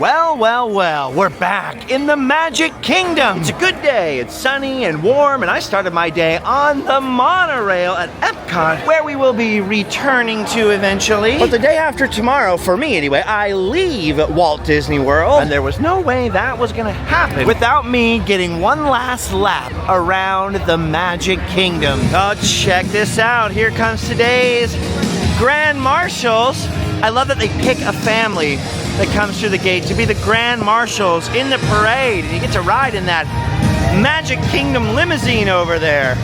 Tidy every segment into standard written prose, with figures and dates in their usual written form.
Well, well, well, we're back in the Magic Kingdom. It's a good day. It's sunny and warm, and I started my day on the monorail at EPCOT, where we will be returning to eventually. But the day after tomorrow, for me anyway, I leave Walt Disney World, and there was no way that was gonna happen without me getting one last lap around the Magic Kingdom. Oh, check this out. Here comes today's Grand Marshals. I love that they pick a family that comes through the gate to be the Grand Marshals in the parade, and you get to ride in that Magic Kingdom limousine over there.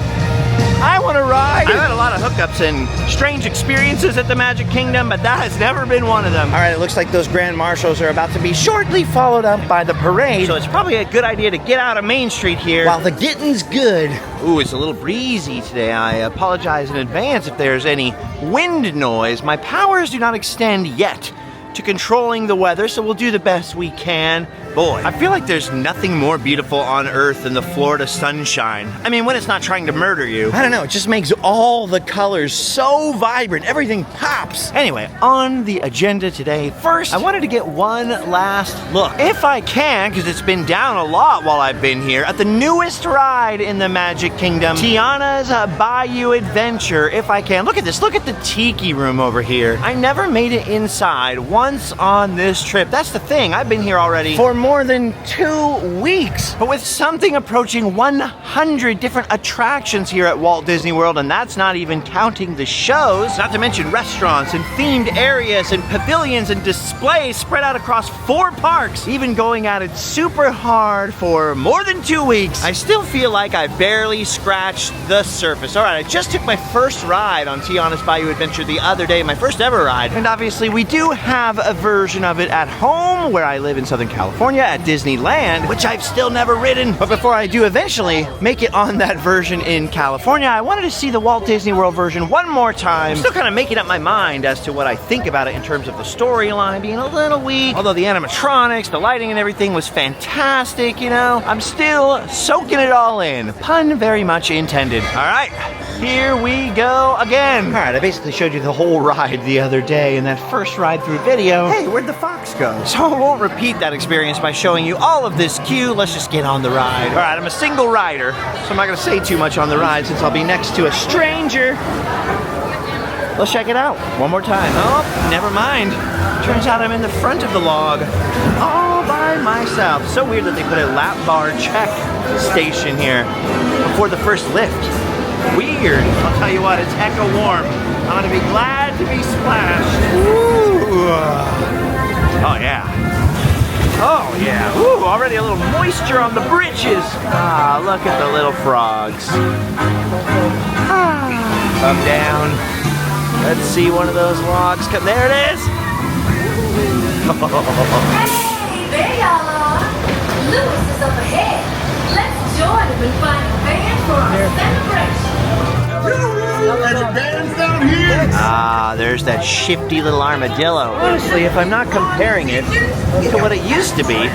I want to ride. I've had a lot of hookups and strange experiences at the Magic Kingdom, but that has never been one of them. All right, it looks like those Grand Marshals are about to be shortly followed up by the parade, so it's probably a good idea to get out of Main Street here while the getting's good. Ooh, it's a little breezy today. I apologize in advance if there's any wind noise. My powers do not extend yet to controlling the weather, so we'll do the best we can. Boy, I feel like there's nothing more beautiful on Earth than the Florida sunshine. I mean, when it's not trying to murder you. I don't know, it just makes all the colors so vibrant. Everything pops. Anyway, on the agenda today, first, I wanted to get one last look, if I can, because it's been down a lot while I've been here, at the newest ride in the Magic Kingdom, Tiana's Bayou Adventure, if I can. Look at this, look at the tiki room over here. I never made it inside once on this trip. That's the thing, I've been here already for more than 2 weeks, but with something approaching 100 different attractions here at Walt Disney World, and that's not even counting the shows, not to mention restaurants and themed areas and pavilions and displays spread out across 4 parks, even going at it super hard for more than 2 weeks. I still feel like I barely scratched the surface. All right, I just took my first ride on Tiana's Bayou Adventure the other day, my first ever ride, and obviously we do have a version of it at home where I live in Southern California at Disneyland, which I've still never ridden. But before I do eventually make it on that version in California, I wanted to see the Walt Disney World version one more time. I'm still kind of making up my mind as to what I think about it in terms of the storyline being a little weak, although the animatronics, the lighting and everything was fantastic, you know. I'm still soaking it all in. Pun very much intended. All right, here we go again. All right, I basically showed you the whole ride the other day in that first ride through video. Hey, where'd the fox go? So I won't repeat that experience by showing you all of this queue. Let's just get on the ride. All right, I'm a single rider, so I'm not gonna say too much on the ride since I'll be next to a stranger. Let's check it out one more time. Oh, never mind. Turns out I'm in the front of the log all by myself. So weird that they put a lap bar check station here before the first lift. Weird. I'll tell you what, it's hecka warm. I'm gonna be glad to be splashed. Ooh. Oh yeah. Oh yeah. Ooh, already a little moisture on the britches. Ah, look at the little frogs. Ah. Come down. Let's see one of those logs come. There it is. Hey, there y'all are. Lewis is up ahead. Let's join him and find a band for our celebration. Ah, there's that shifty little armadillo. Honestly, if I'm not comparing it to what it used to be,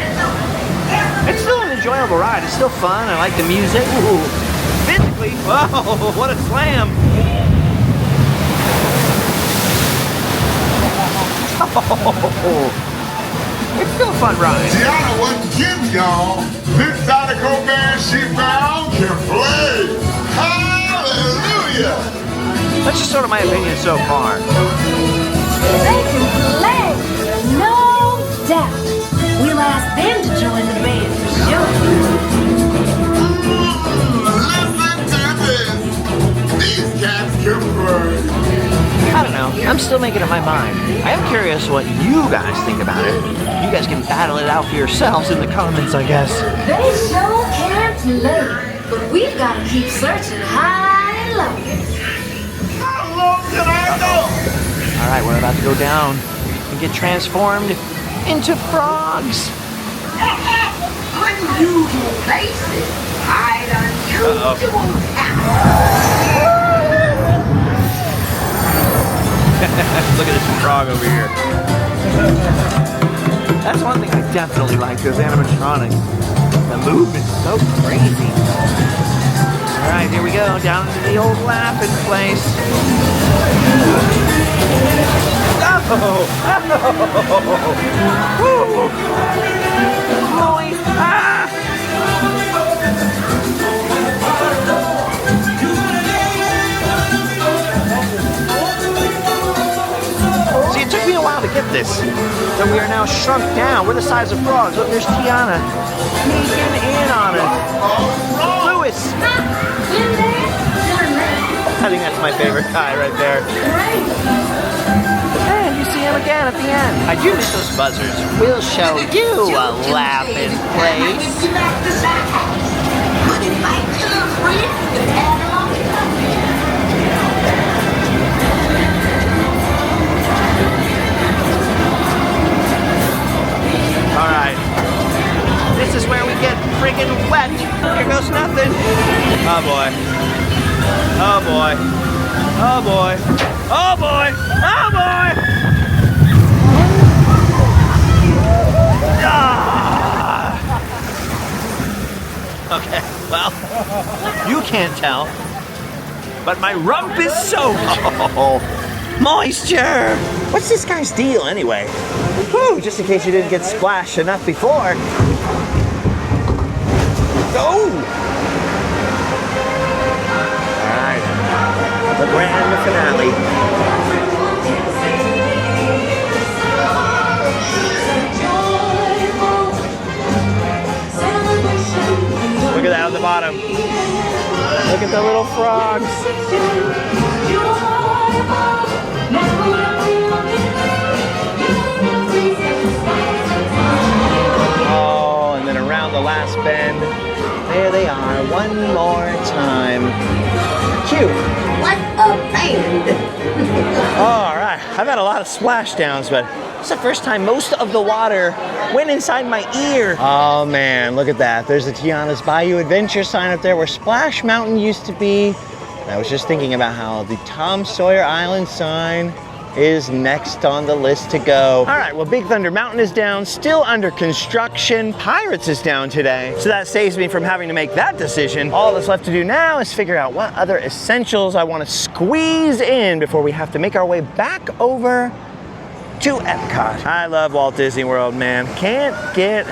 it's still an enjoyable ride. It's still fun. I like the music. Ooh, physically, whoa, what a slam. Oh, it's still a fun ride. Tiana wasn't kidding, y'all. This Dinoco band she found can play. Hallelujah! That's just sort of my opinion so far. They can play, no doubt. We'll ask them to join the band for sure. Listen to this. These cats can play. I don't know. I'm still making up my mind. I am curious what you guys think about it. You guys can battle it out for yourselves in the comments, I guess. They sure can play, but we've got to keep searching high and low. How long can I go? All right, we're about to go down and get transformed into frogs. Unusual places. Hide unusual Look at this frog over here. That's one thing I definitely like, those animatronics. The movement's so crazy. All right, here we go, down to the old laughing place. Oh, Moist. Ah! See, it took me a while to get this. So we are now shrunk down. We're the size of frogs. Look, there's Tiana peeking in on us. Louis. I think that's my favorite guy right there. And you see him again at the end. I do miss those buzzers. We'll show you a laughing place. All right. This is where we get friggin' wet. Here goes nothing. Oh boy. Oh boy. Oh boy. Oh boy. Oh boy. Ah. Okay, well, you can't tell, but my rump is soaked. Oh, moisture. What's this guy's deal anyway? Whew, just in case you didn't get splashed enough before. Oh! The grand finale. Look at that on the bottom. Look at the little frogs. Oh, and then around the last bend. There they are, one more time. Cute. What a band! All right, I've had a lot of splashdowns, but it's the first time most of the water went inside my ear. Oh man, look at that. There's the Tiana's Bayou Adventure sign up there where Splash Mountain used to be. And I was just thinking about how the Tom Sawyer Island sign is next on the list to go. All right, well, Big Thunder Mountain is down, still under construction. Pirates is down today, so that saves me from having to make that decision. All that's left to do now is figure out what other essentials I want to squeeze in before we have to make our way back over to Epcot. I love Walt Disney World, man. Can't get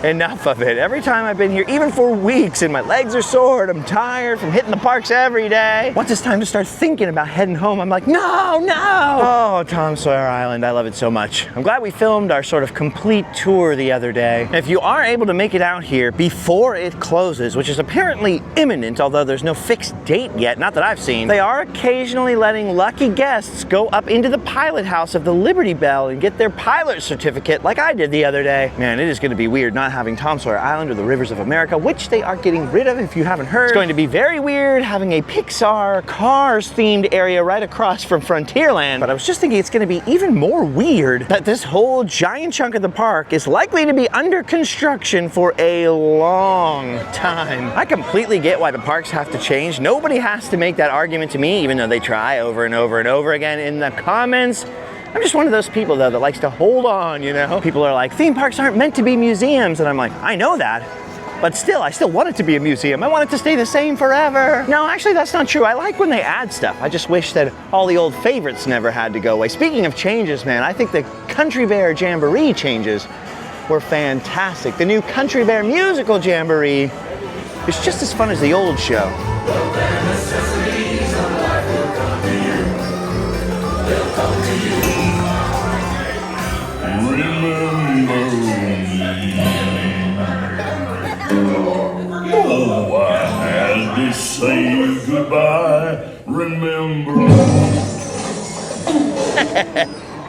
enough of it. Every time I've been here, even for weeks, and my legs are sore and I'm tired from hitting the parks every day. Once it's time to start thinking about heading home, I'm like, no, no! Oh, Tom Sawyer Island, I love it so much. I'm glad we filmed our sort of complete tour the other day. If you are able to make it out here before it closes, which is apparently imminent, although there's no fixed date yet, not that I've seen, they are occasionally letting lucky guests go up into the pilot house of the Liberty Bell and get their pilot certificate like I did the other day. Man, it is gonna be weird not having Tom Sawyer Island or the Rivers of America, which they are getting rid of if you haven't heard. It's going to be very weird having a Pixar Cars themed area right across from Frontierland, but I was just thinking it's going to be even more weird that this whole giant chunk of the park is likely to be under construction for a long time. I completely get why the parks have to change. Nobody has to make that argument to me, even though they try over and over and over again in the comments. I'm just one of those people, though, that likes to hold on, you know? People are like, theme parks aren't meant to be museums. And I'm like, I know that, but still, I still want it to be a museum. I want it to stay the same forever. No, actually, that's not true. I like when they add stuff. I just wish that all the old favorites never had to go away. Speaking of changes, man, I think the Country Bear Jamboree changes were fantastic. The new Country Bear Musical Jamboree is just as fun as the old show. Oh, I had to say goodbye. Remember.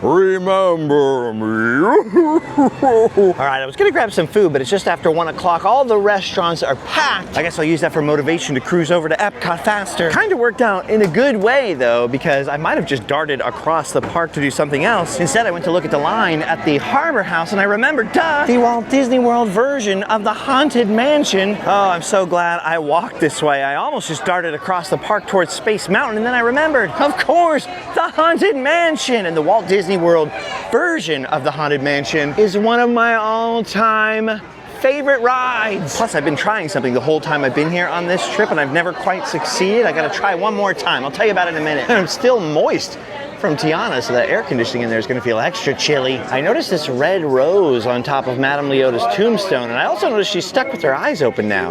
Remember me. All right, I was gonna grab some food, but it's just after 1 o'clock. All the restaurants are packed. I guess I'll use that for motivation to cruise over to Epcot faster. Kind of worked out in a good way though, because I might have just darted across the park to do something else. Instead, I went to look at the line at the Harbor House and I remembered, duh, the Walt Disney World version of the Haunted Mansion. Oh, I'm so glad I walked this way. I almost just darted across the park towards Space Mountain, and then I remembered, of course, the Haunted Mansion. And the Walt Disney World version of the Haunted Mansion is one of my all-time favorite rides. Plus, I've been trying something the whole time I've been here on this trip, and I've never quite succeeded. I gotta try one more time. I'll tell you about it in a minute. I'm still moist from Tiana, so that air conditioning in there is gonna feel extra chilly. I noticed this red rose on top of Madame Leota's tombstone, and I also noticed she's stuck with her eyes open now.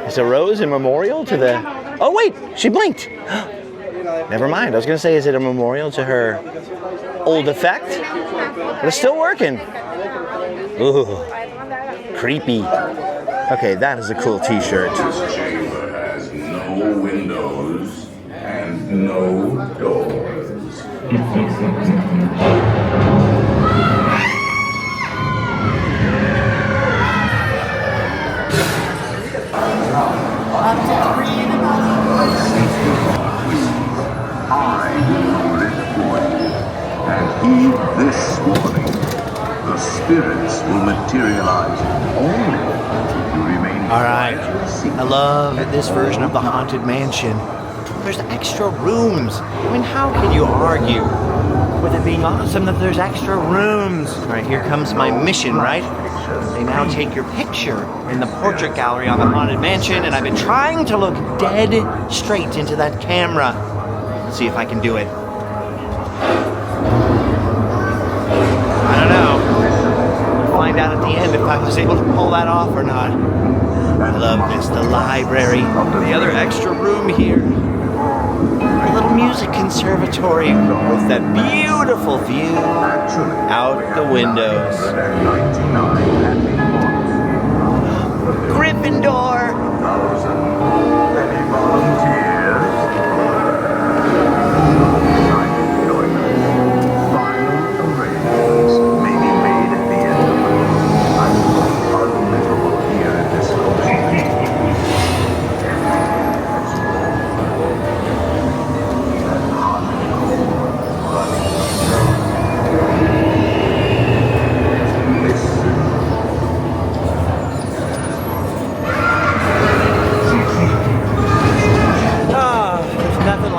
Is a rose a memorial to the... Oh wait, she blinked. Never mind, I was gonna say, is it a memorial to her old effect? But it's still working. Ooh, creepy. Okay, that is a cool t-shirt. This chamber has no windows and no doors. This morning, the spirits will materialize only if you remain. All right, I love this version of the Haunted Mansion. There's extra rooms. I mean, how can you argue with it being awesome that there's extra rooms? All right, here comes my mission, right? They now take your picture in the portrait gallery on the Haunted Mansion, and I've been trying to look dead straight into that camera. Let's see if I can do it. I don't know. We'll find out at the end if I was able to pull that off or not. I love this, the library, the other extra room here, our little music conservatory with that beautiful view out the windows. Gryffindor!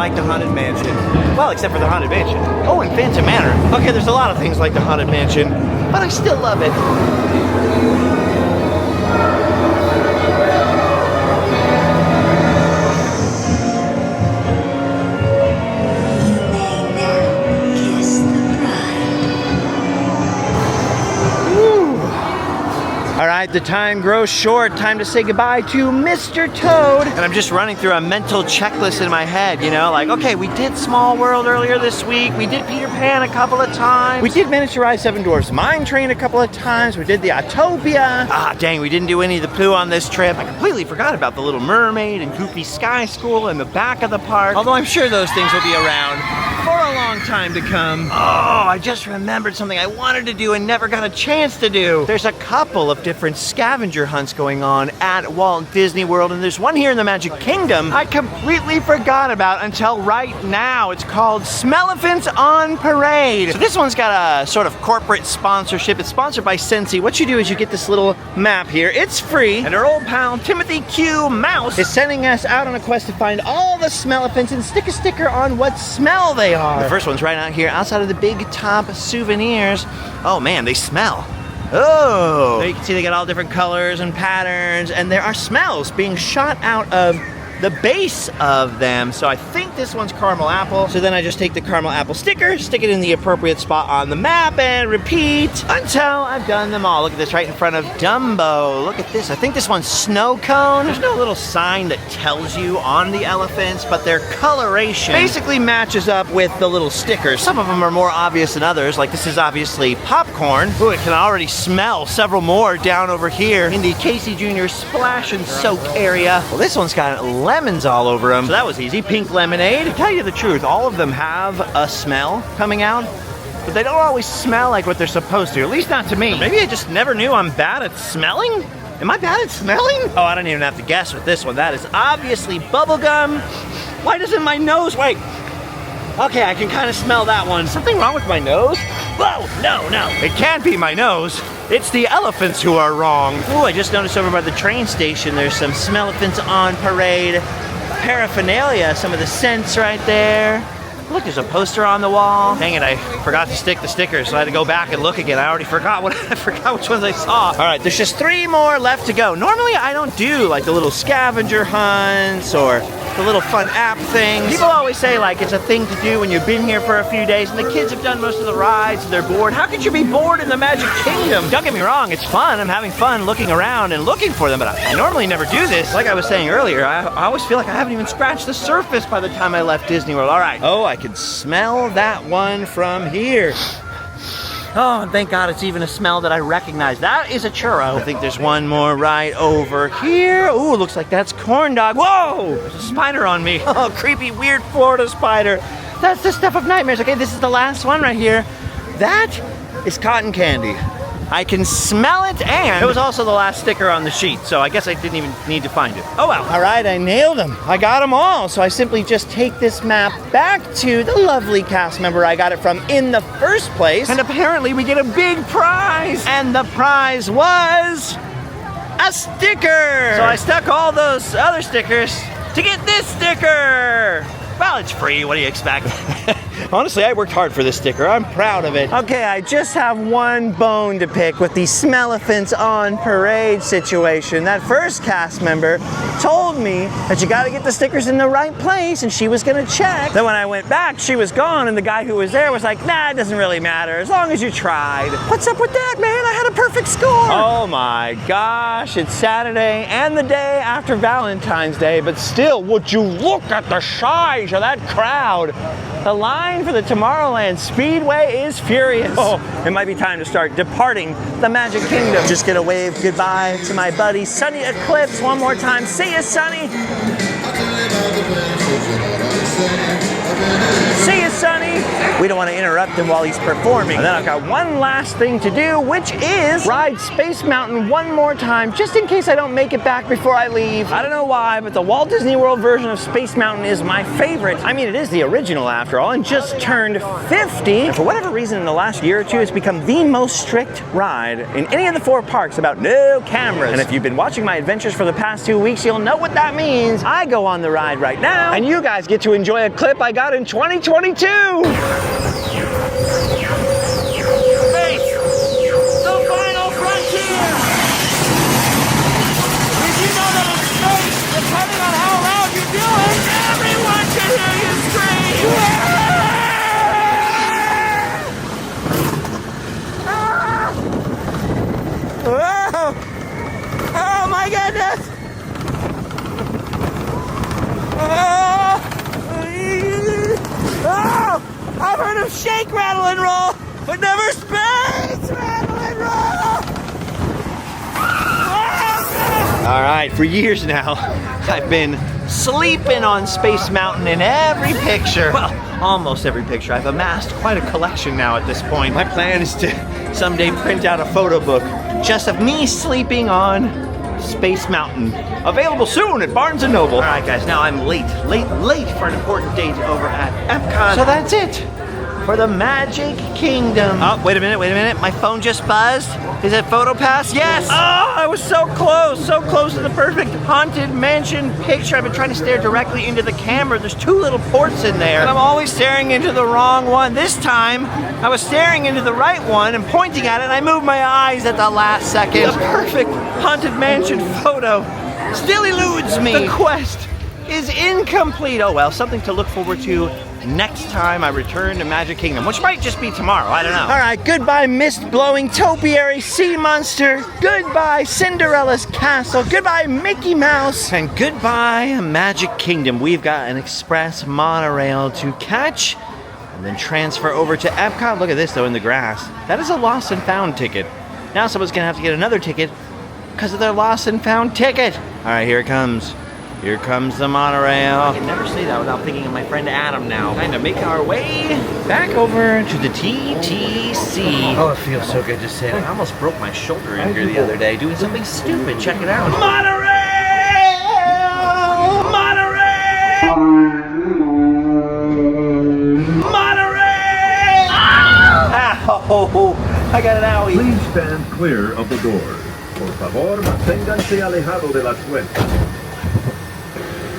The Haunted Mansion. Well, except for the Haunted Mansion. Oh, and Phantom Manor. Okay, there's a lot of things like the Haunted Mansion, but I still love it. All right, the time grows short. Time to say goodbye to Mr. Toad. And I'm just running through a mental checklist in my head, you know, like, okay, we did Small World earlier this week. We did Peter Pan a couple of times. We did Miniaturized Seven Dwarfs Mine Train a couple of times. We did the Autopia. Ah, dang, we didn't do any of the Pooh on this trip. I completely forgot about the Little Mermaid and Goofy Sky School in the back of the park. Although I'm sure those things will be around for a long time to come. Oh, I just remembered something I wanted to do and never got a chance to do. There's a couple of different scavenger hunts going on at Walt Disney World, and there's one here in the Magic Kingdom I completely forgot about until right now. It's called Smelliest on Parade. So this one's got a sort of corporate sponsorship. It's sponsored by Scentsy. What you do is you get this little map here. It's free, and our old pal Timothy Q Mouse is sending us out on a quest to find all the Smellists and stick a sticker on what smell they are. The first one's right out here outside of the Big Top Souvenirs. Oh man, they smell. Oh! There you can see they got all different colors and patterns, and there are smells being shot out of the base of them. So I think this one's caramel apple. So then I just take the caramel apple sticker, stick it in the appropriate spot on the map, and repeat until I've done them all. Look at this right in front of Dumbo. Look at this. I think this one's snow cone. There's no little sign that tells you on the elephants, but their coloration basically matches up with the little stickers. Some of them are more obvious than others. Like this is obviously popcorn. Ooh, it can already smell several more down over here in the Casey Jr. Splash and Soak area. Well, this one's got lemons all over them, so that was easy. Pink lemonade. To tell you the truth, all of them have a smell coming out, but they don't always smell like what they're supposed to, at least not to me. Or maybe I just never knew I'm bad at smelling? Am I bad at smelling? Oh, I don't even have to guess with this one. That is obviously bubblegum. Why doesn't my nose, wait. Okay, I can kind of smell that one. Something wrong with my nose? Whoa, no. It can't be my nose. It's the elephants who are wrong. Ooh, I just noticed over by the train station, there's some Smellists on Parade paraphernalia. Some of the scents right there. Look, there's a poster on the wall. Dang it, I forgot to stick the stickers, so I had to go back and look again. I already forgot which ones I saw. All right, there's just 3 more left to go. Normally, I don't do like the little scavenger hunts or the little fun app things. People always say like it's a thing to do when you've been here for a few days and the kids have done most of the rides and they're bored. How could you be bored in the Magic Kingdom? Don't get me wrong, it's fun. I'm having fun looking around and looking for them, but I normally never do this. Like I was saying earlier, I always feel like I haven't even scratched the surface by the time I left Disney World. All right. Oh, I can smell that one from here. Oh, and thank God it's even a smell that I recognize. That is a churro. I think there's one more right over here. Ooh, looks like that's corn dog. Whoa, there's a spider on me. Oh, creepy, weird Florida spider. That's the stuff of nightmares. Okay, this is the last one right here. That is cotton candy. I can smell it, and it was also the last sticker on the sheet, so I guess I didn't even need to find it. Oh well. All right, I nailed them. I got them all, so I simply just take this map back to the lovely cast member I got it from in the first place, and apparently we get a big prize, and the prize was a sticker. So I stuck all those other stickers to get this sticker. Well, it's free. What do you expect? Honestly, I worked hard for this sticker. I'm proud of it. Okay, I just have one bone to pick with the Smelliphants on Parade situation. That first cast member told me that you gotta get the stickers in the right place and she was gonna check. Then when I went back, she was gone and the guy who was there was like, nah, it doesn't really matter as long as you tried. What's up with that, man? I had a perfect score. Oh my gosh, it's Saturday and the day after Valentine's Day, but still, would you look at the size of that crowd? The line for the Tomorrowland Speedway is furious. Oh, it might be time to start departing the Magic Kingdom. Just gonna wave goodbye to my buddy Sunny Eclipse one more time. See ya, Sunny. See ya, Sunny. We don't want to interrupt him while he's performing. And then I've got one last thing to do, which is ride Space Mountain one more time, just in case I don't make it back before I leave. I don't know why, but the Walt Disney World version of Space Mountain is my favorite. I mean, it is the original after all, and just turned 50. And for whatever reason, in the last year or two, it's become the most strict ride in any of the 4 parks about no cameras. And if you've been watching my adventures for the past 2 weeks, you'll know what that means. I go on the ride right now, and you guys get to enjoy a clip I got in 2022. Space, the final frontier. Did you know that in space, depending on how loud you do it, everyone can hear you scream? Whoa! Oh my goodness! Oh! I've heard of shake, rattle, and roll, but never space rattle and roll! All right, for years now, I've been sleeping on Space Mountain in every picture. Well, almost every picture. I've amassed quite a collection now at this point. My plan is to someday print out a photo book just of me sleeping on Space Mountain. Available soon at Barnes & Noble. All right, guys, now I'm late for an important date over at EPCOT. So that's it for the Magic Kingdom. Oh, wait a minute. My phone just buzzed. Is it PhotoPass? Yes! Oh, I was so close to the perfect Haunted Mansion picture. I've been trying to stare directly into the camera. There's 2 little ports in there, and I'm always staring into the wrong one. This time, I was staring into the right one and pointing at it, and I moved my eyes at the last second. The perfect Haunted Mansion photo still eludes me. The quest is incomplete. Oh well, something to look forward to next time I return to Magic Kingdom, which might just be tomorrow, I don't know. All right, goodbye mist-blowing topiary sea monster. Goodbye Cinderella's castle. Goodbye Mickey Mouse. And goodbye Magic Kingdom. We've got an express monorail to catch and then transfer over to EPCOT. Look at this though in the grass. That is a lost and found ticket. Now someone's gonna have to get another ticket because of their lost and found ticket. All right, here it comes. Here comes the monorail. I can never say that without thinking of my friend Adam now. Time to make our way back over to the TTC. Oh, it feels so good to say that. I almost broke my shoulder in here the other day doing something stupid. Check it out. Monorail! Monorail! Monorail! Ow! I got an owie. Please stand clear of the doors. Por favor, manténganse alejado de las puertas.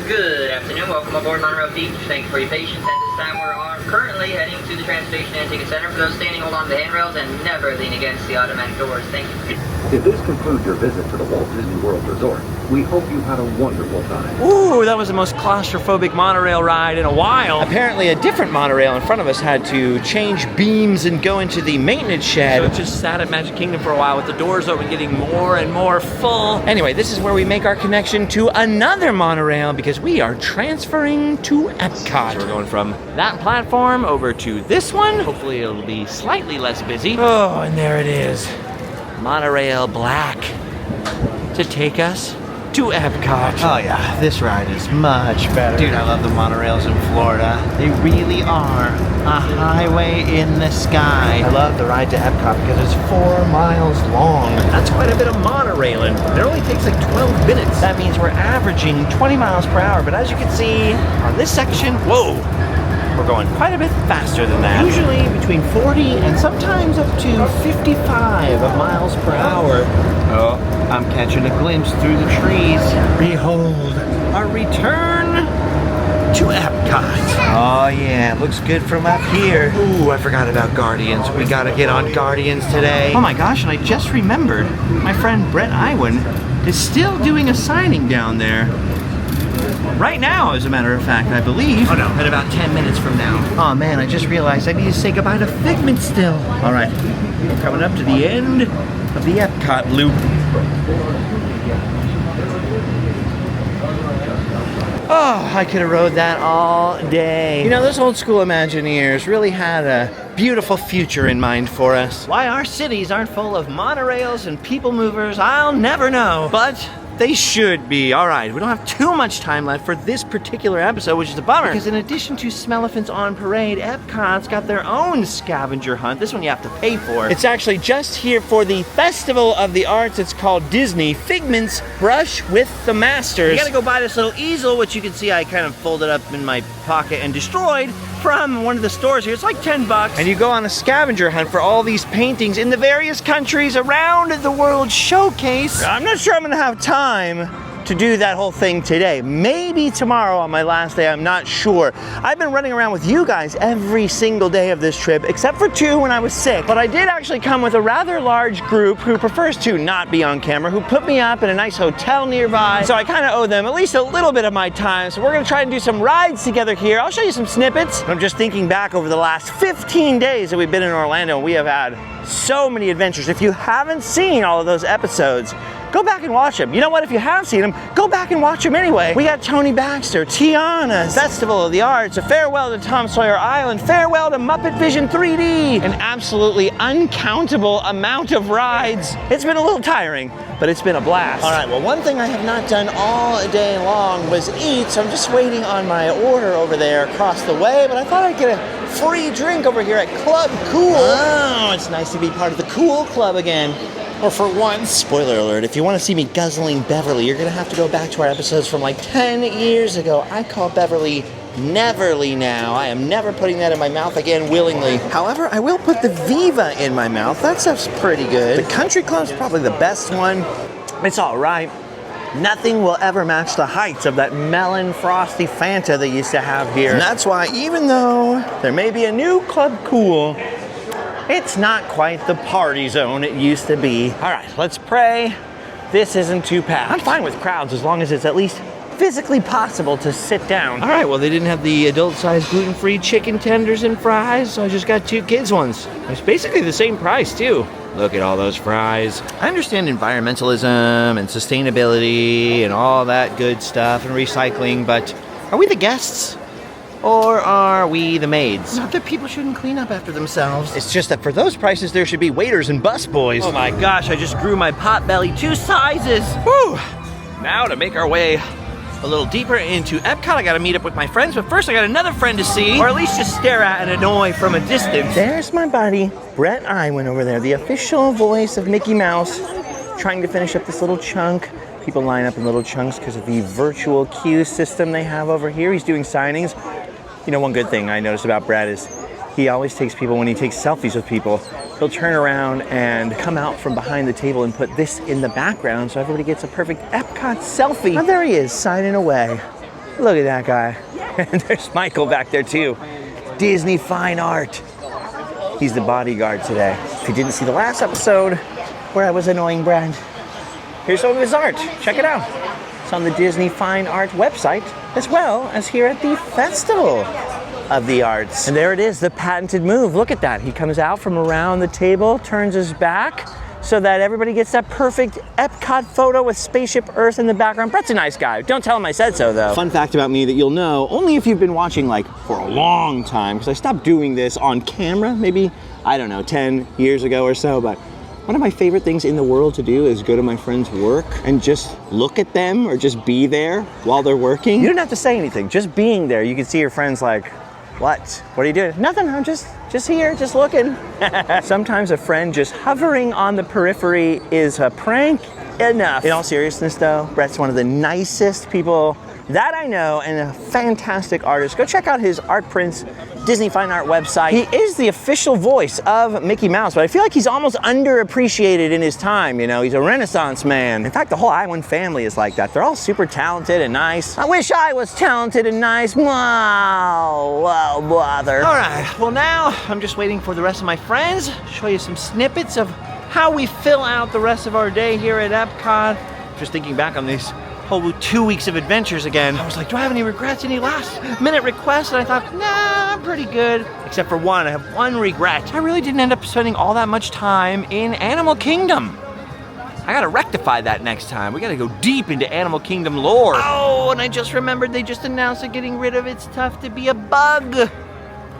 Good afternoon, welcome aboard Monorail Beach. Thank you for your patience at this time we're currently heading to the transportation and ticket center. For those standing, hold on to the handrails and never lean against the automatic doors. Thank you. If this concludes your visit to the Walt Disney World Resort, we hope you had a wonderful time. Ooh, that was the most claustrophobic monorail ride in a while. Apparently a different monorail in front of us had to change beams and go into the maintenance shed. So it just sat at Magic Kingdom for a while with the doors open, getting more and more full. Anyway, this is where we make our connection to another monorail because we are transferring to EPCOT. So we're going from that platform over to this one. Hopefully it'll be slightly less busy. Oh, and there it is. Monorail Black to take us to EPCOT. Oh yeah, this ride is much better. Dude, I love the monorails in Florida. They really are a highway in the sky. I love the ride to EPCOT because it's 4 miles long. That's quite a bit of monorailing. It only takes like 12 minutes. That means we're averaging 20 miles per hour. But as you can see on this section, whoa, we're going quite a bit faster than that. Usually between 40 and sometimes up to 55 miles per hour. Oh, I'm catching a glimpse through the trees. Behold, our return to EPCOT. Oh yeah, it looks good from up here. Ooh, I forgot about Guardians. We gotta get on Guardians today. Oh my gosh, and I just remembered, my friend Brett Iwan is still doing a signing down there. Right now, as a matter of fact, I believe. Oh no, in about 10 minutes from now. Oh man, I just realized I need to say goodbye to Figment still. All right, we're coming up to the end of the EPCOT loop. Oh, I could have rode that all day. You know, those old school Imagineers really had a beautiful future in mind for us. Why our cities aren't full of monorails and people movers, I'll never know. But they should be. All right, we don't have too much time left for this particular episode, which is a bummer. Because in addition to Smelliphants on Parade, Epcot's got their own scavenger hunt. This one you have to pay for. It's actually just here for the Festival of the Arts. It's called Disney Figment's Brush with the Masters. You gotta go buy this little easel, which you can see I kind of folded up in my pocket and destroyed from one of the stores here. It's like 10 bucks. And you go on a scavenger hunt for all these paintings in the various countries around the World Showcase. I'm not sure I'm gonna have time to do that whole thing today. Maybe tomorrow on my last day, I'm not sure. I've been running around with you guys every single day of this trip, except for 2 when I was sick. But I did actually come with a rather large group who prefers to not be on camera, who put me up in a nice hotel nearby. So I kind of owe them at least a little bit of my time. So we're gonna try and do some rides together here. I'll show you some snippets. I'm just thinking back over the last 15 days that we've been in Orlando, and we have had so many adventures. If you haven't seen all of those episodes, go back and watch them. You know what? If you have seen them, go back and watch them anyway. We got Tony Baxter, Tiana, Festival of the Arts, a farewell to Tom Sawyer Island, farewell to Muppet Vision 3D, an absolutely uncountable amount of rides. It's been a little tiring, but it's been a blast. All right, well, one thing I have not done all day long was eat, so I'm just waiting on my order over there across the way, but I thought I'd get a free drink over here at Club Cool. Oh, it's nice to be part of the Cool Club again. Or for once. Spoiler alert, if you want to see me guzzling Beverly, you're going to have to go back to our episodes from like 10 years ago. I call Beverly Neverly now. I am never putting that in my mouth again willingly. However, I will put the Viva in my mouth. That stuff's pretty good. The Country Club's probably the best one. It's all right. Nothing will ever match the heights of that melon frosty Fanta they used to have here. And that's why, even though there may be a new Club Cool, it's not quite the party zone it used to be. All right, let's pray this isn't too packed. I'm fine with crowds as long as it's at least physically possible to sit down. All right, well, they didn't have the adult-sized gluten-free chicken tenders and fries, so I just got 2 kids ones. It's basically the same price, too. Look at all those fries. I understand environmentalism and sustainability and all that good stuff and recycling, but are we the guests? Or are we the maids? Not that people shouldn't clean up after themselves. It's just that for those prices, there should be waiters and busboys. Oh my gosh, I just grew my pot belly 2 sizes. Whew. Now to make our way a little deeper into EPCOT, I gotta meet up with my friends, but first I got another friend to see, or at least just stare at and annoy from a distance. There's my buddy, Brett Iwan over there, the official voice of Mickey Mouse, trying to finish up this little chunk. People line up in little chunks because of the virtual queue system they have over here. He's doing signings. You know, one good thing I noticed about Brad is he always takes people, when he takes selfies with people, he'll turn around and come out from behind the table and put this in the background so everybody gets a perfect EPCOT selfie. Oh, there he is, signing away. Look at that guy. And there's Michael back there too. Disney Fine Art. He's the bodyguard today. If you didn't see the last episode where I was annoying Brad, here's some of his art. Check it out. It's on the Disney Fine Art website, as well as here at the Festival of the Arts. And there it is, the patented move. Look at that. He comes out from around the table, turns his back, so that everybody gets that perfect EPCOT photo with Spaceship Earth in the background. Brett's a nice guy. Don't tell him I said so, though. Fun fact about me that you'll know only if you've been watching like for a long time, because I stopped doing this on camera maybe, I don't know, 10 years ago or so, but one of my favorite things in the world to do is go to my friends' work and just look at them or just be there while they're working. You don't have to say anything, just being there. You can see your friends like, what? What are you doing? Nothing, I'm just here, just looking. Sometimes a friend just hovering on the periphery is a prank enough. In all seriousness though, Brett's one of the nicest people that I know and a fantastic artist. Go check out his art prints, Disney Fine Art website. He is the official voice of Mickey Mouse, but I feel like he's almost underappreciated in his time, you know? He's a Renaissance man. In fact, the whole Island family is like that. They're all super talented and nice. I wish I was talented and nice. Wow, wow, bother. All right, well now I'm just waiting for the rest of my friends. Show you some snippets of how we fill out the rest of our day here at Epcot. Just thinking back on these whole 2 weeks of adventures again. I was like, do I have any regrets, any last minute requests? And I thought, nah, I'm pretty good. Except for one, I have one regret. I really didn't end up spending all that much time in Animal Kingdom. I gotta rectify that next time. We gotta go deep into Animal Kingdom lore. Oh, and I just remembered they just announced that getting rid of It's Tough to Be a Bug.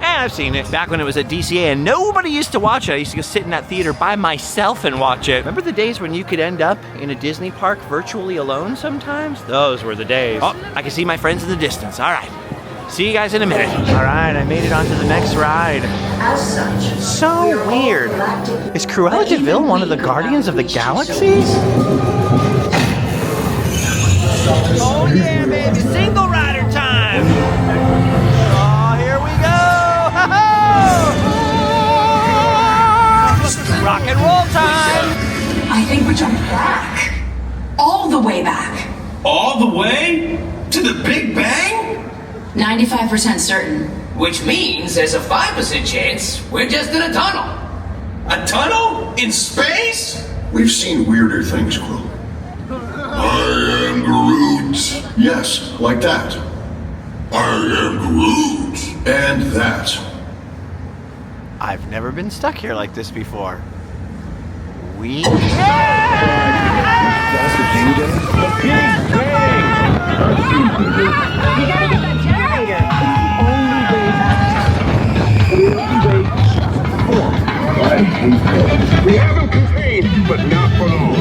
I've seen it back when it was at DCA and nobody used to watch it. I used to go sit in that theater by myself and watch it. Remember the days when you could end up in a Disney park virtually alone sometimes? Those were the days. Oh, I can see my friends in the distance. All right. See you guys in a minute. All right, I made it onto the next ride. As such, So weird. Is Cruella de Vil one of the Guardians of the Galaxies? Oh yeah, baby, single rider time. Oh, here we go. Rock and roll time. I think we jumped back. All the way back. All the way? To the Big Bang? 95% certain. Which means there's a 5% chance we're just in a tunnel. A tunnel? In space? We've seen weirder things, Quill. I am Groot. Yes, like that. I am Groot. And that. I've never been stuck here like this before. We... That's the Big Bang. You gotta get that generator. We haven't contained, but not for long.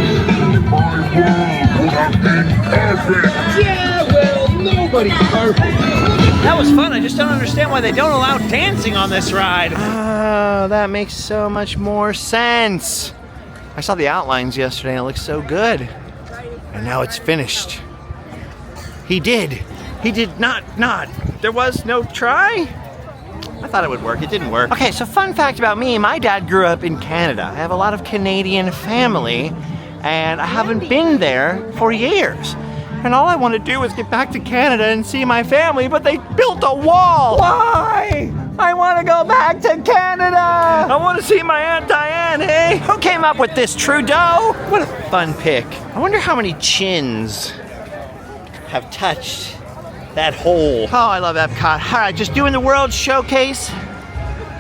My world would have been perfect. Yeah, well, nobody's perfect. That was fun. I just don't understand why they don't allow dancing on this ride. Oh, that makes so much more sense. I saw the outlines yesterday and it looked so good. And now it's finished. He did not. There was no try? I thought it would work. It didn't work. Okay, so fun fact about me, my dad grew up in Canada. I have a lot of Canadian family and I haven't been there for years. And all I want to do is get back to Canada and see my family, but they built a wall. Why? I want to go back to Canada. I want to see my Aunt Diane, hey? Who came up with this, Trudeau? What a fun pick. I wonder how many chins have touched that hole. Oh, I love Epcot. All right, just doing the World Showcase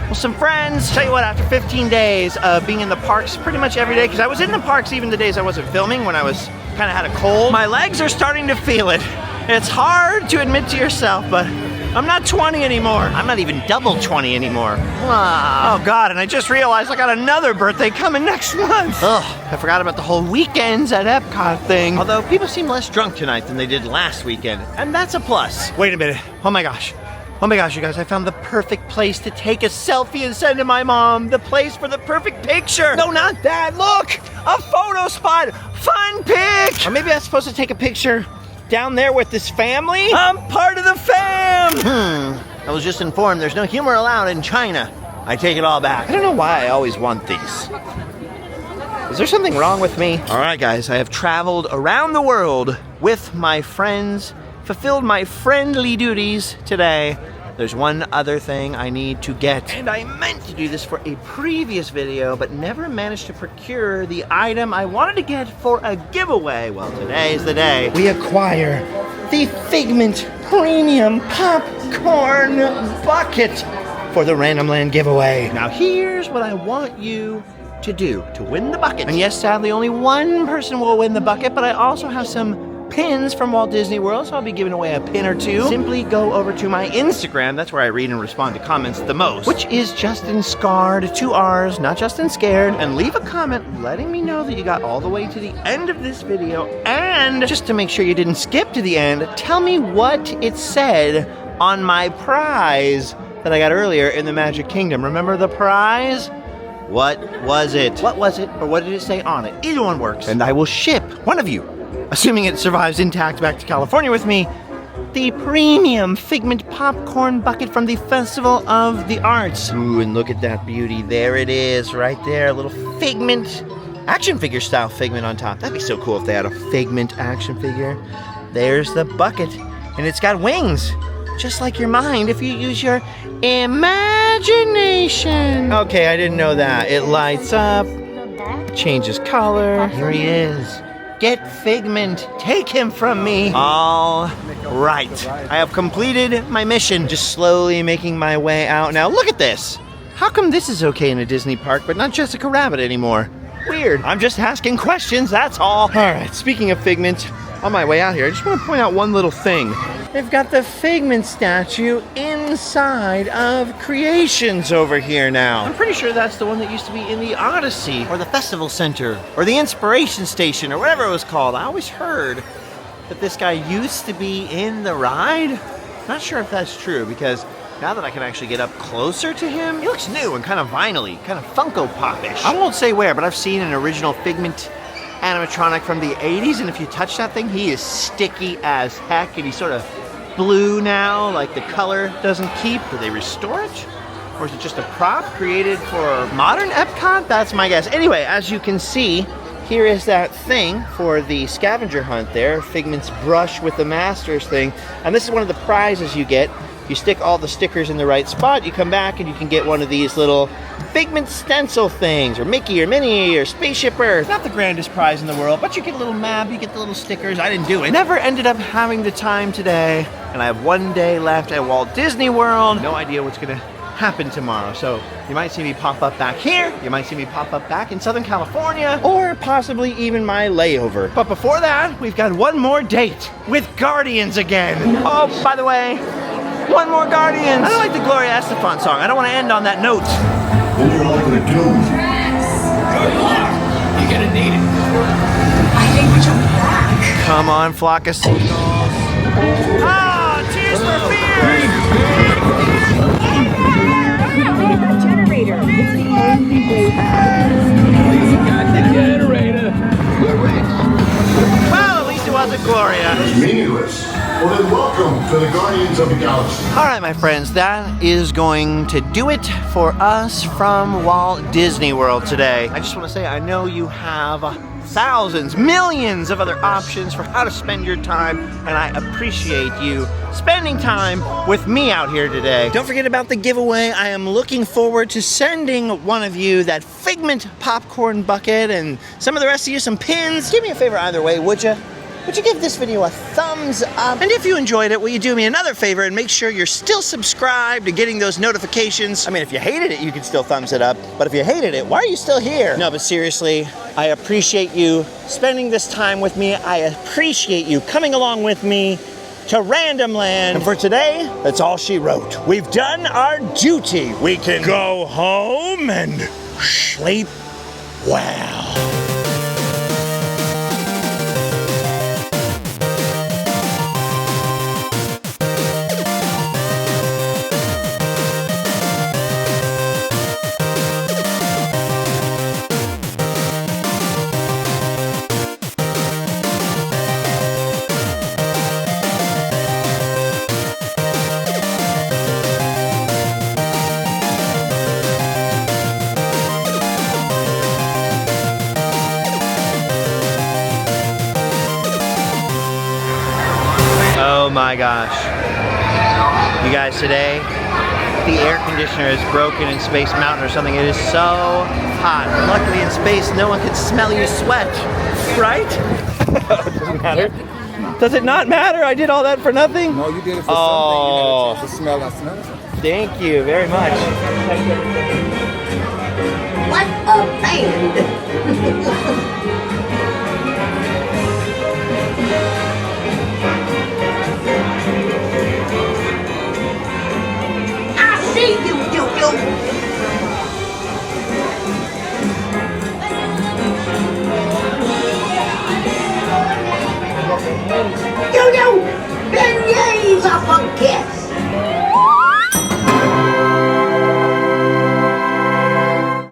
with some friends. Tell you what, after 15 days of being in the parks pretty much every day, because I was in the parks even the days I wasn't filming when I was kind of had a cold. My legs are starting to feel it. It's hard to admit to yourself, but I'm not 20 anymore. I'm not even double 20 anymore. Oh God, and I just realized I got another birthday coming next month. Ugh, I forgot about the whole weekends at Epcot thing. Although people seem less drunk tonight than they did last weekend, and that's a plus. Wait a minute, oh my gosh, you guys, I found the perfect place to take a selfie and send to my mom. The place for the perfect picture. No, not that, look, a photo spot, fun pic. Or maybe I'm supposed to take a picture down there with this family? I'm part of the fam! I was just informed there's no humor allowed in China. I take it all back. I don't know why I always want these. Is there something wrong with me? All right, guys, I have traveled around the world with my friends, fulfilled my friendly duties today, there's one other thing I need to get. And I meant to do this for a previous video, but never managed to procure the item I wanted to get for a giveaway. Well, today's the day we acquire the Figment Premium Popcorn Bucket for the Random Land giveaway. Now here's what I want you to do to win the bucket. And yes, sadly, only one person will win the bucket, but I also have some pins from Walt Disney World, so I'll be giving away a pin or two. Simply go over to my Instagram, that's where I read and respond to comments the most, which is JustinScarred, 2 R's, not JustinScarred, and leave a comment letting me know that you got all the way to the end of this video, and just to make sure you didn't skip to the end, tell me what it said on my prize that I got earlier in the Magic Kingdom. Remember the prize? What was it? What was it, or what did it say on it? Either one works, and I will ship one of you, assuming it survives intact back to California with me, the premium Figment Popcorn Bucket from the Festival of the Arts. Ooh, and look at that beauty. There it is, right there. A little Figment, action figure style Figment on top. That'd be so cool if they had a Figment action figure. There's the bucket, and it's got wings, just like your mind if you use your imagination. Okay, I didn't know that. It lights up, changes color. Here he is. Get Figment, take him from me. All right, I have completed my mission, just slowly making my way out. Now look at this. How come this is okay in a Disney park, but not Jessica Rabbit anymore? Weird, I'm just asking questions, that's all. All right, speaking of Figment, on my way out here, I just want to point out one little thing. They've got the Figment statue inside of Creations over here now. I'm pretty sure that's the one that used to be in the Odyssey, or the Festival Center, or the Inspiration Station, or whatever it was called. I always heard that this guy used to be in the ride. Not sure if that's true, because now that I can actually get up closer to him, he looks new and kind of vinyl-y, kind of Funko Pop-ish. I won't say where, but I've seen an original Figment animatronic from the 80s, and if you touch that thing, he is sticky as heck, and he's sort of blue now, like the color doesn't keep. Did they restore it? Or is it just a prop created for modern EPCOT? That's my guess. Anyway, as you can see, here is that thing for the scavenger hunt there, Figment's brush with the Masters thing, and this is one of the prizes you get. You stick all the stickers in the right spot, you come back and you can get one of these little Figment stencil things, or Mickey or Minnie or Spaceship Earth. Not the grandest prize in the world, but you get a little map, you get the little stickers. I didn't do it. Never ended up having the time today, and I have one day left at Walt Disney World. No idea what's gonna happen tomorrow, so you might see me pop up back here, you might see me pop up back in Southern California, or possibly even my layover. But before that, we've got one more date with Guardians again. Oh, by the way, one more Guardians. I don't like the Gloria Estefan song. I don't want to end on that note. What are you all gonna do? Good luck. You're gonna need it. I think we jumped back. Come on, flock of seagulls. Ah, Tears for Fears! Generator. It's the only way back. Got the generator. We're rich. Well, at least it wasn't Gloria. It's meaningless. Well then welcome to the Guardians of the Galaxy. All right, my friends, that is going to do it for us from Walt Disney World today. I just want to say, I know you have thousands, millions of other options for how to spend your time, and I appreciate you spending time with me out here today. Don't forget about the giveaway. I am looking forward to sending one of you that Figment popcorn bucket, and some of the rest of you some pins. Do me a favor either way, would you? Would you give this video a thumbs up? And if you enjoyed it, will you do me another favor and make sure you're still subscribed and getting those notifications? I mean, if you hated it, you can still thumbs it up. But if you hated it, why are you still here? No, but seriously, I appreciate you spending this time with me. I appreciate you coming along with me to Random Land. And for today, that's all she wrote. We've done our duty. We can go home and sleep well. Oh my gosh. You guys, today, the air conditioner is broken in Space Mountain or something. It is so hot. Luckily in space, no one can smell you sweat, right? Doesn't matter. Does it not matter? I did all that for nothing? No, you did it for Oh. something. You had a chance to smell that smell. Thank you very much. What a band! I see you, you. Yo, beignets, I forget.